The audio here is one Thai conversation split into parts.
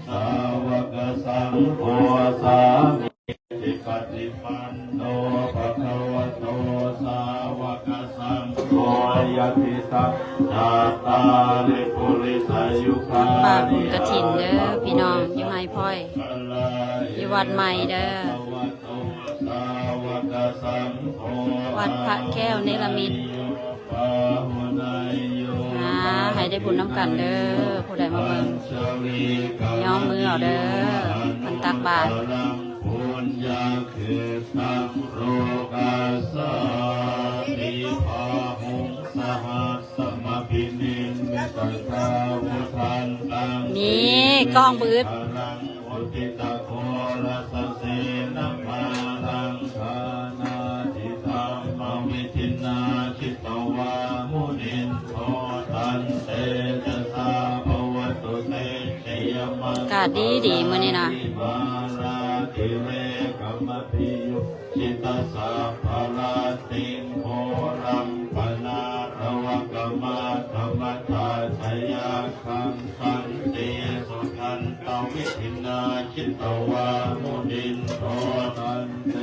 สาวกสังโฆสามิจิปฏิปันโนภะคะวะโตสาวกสังโฆยะติสัพพะตาลิปุริสายุคาป่าบุญกฐินเด้อพี่น้องอยู่ไห้พ่อยอยู่วัดใหม่เด้อวัดพระแก้วเนรมิตให้ได้บุญน้ำกันเด้อผู้ใดมาเบิ่งย่อมือเอาเด้อมันตักบาตรปุญญาเขตังโรกาสาติภาหุงสหัสสมพินินมิตตาวุทันตังนี่กล้องบืดรังอุติตะโครัสเสนะมารังคานาทิธรรมวิทินาชิตวามุนินโทตันเตจะสาภวตุเตชยมังกาดดีมื้อนี้นะทิเรกัมมพิยุจิตสาภลาติงโหรัมปนาระวะกมาธรรมทาชยาคังคันเตสุขันตวิทินาชิตวามุนินโทตันเต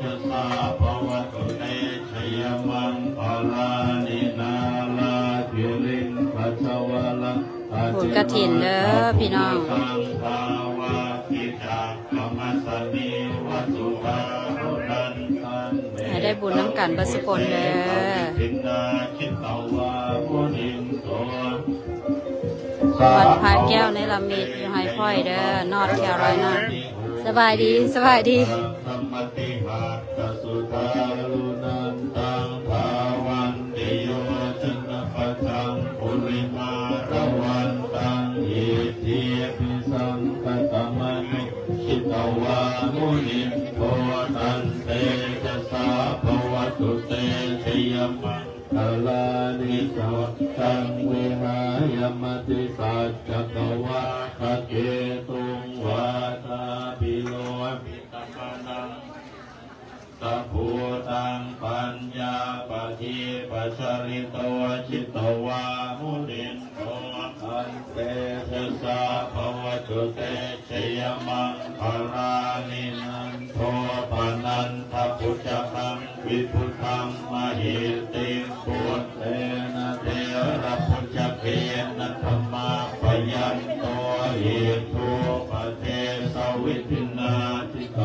ชะสาภวตุเตชยมังปลานินาลาภิริงปัสสวะลังบุญกฐินเด้อพี่น้องให้ได้บุญน้ำกันประสุกลเด้อวัดพระแก้วในลำมิดอยู่ไฮพ่อยเด้อนอดแครอยนอดสบายดีสบายดีวามุนิโทตันเตจะสาภวตุเตชยมังคลานิโสตังเวหายมติสัจจกวาคเกตุงวาทาปิโลภิตมนังสัพพุตังปัญญาปฏิปัสสริโตจิตวามุนิโทตันเตจะสาภวตุเตชยมังคลานินันโทปนันทพุจจังวิพุทังมหิติปุตเตนะเทระพุจเกนะธรรมาปยันโตหิทุปเทสวิทินาทิโต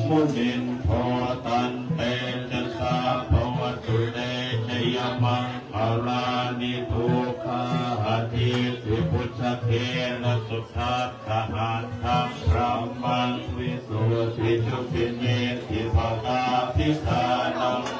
มุนินโทตันเตจะสาภวตุเตชยมังคลานิทุคาหติสุพุจเกนะสุทัสสะหันธังพระมังวิสุทธิจุปิเนติภาตาภิธานัง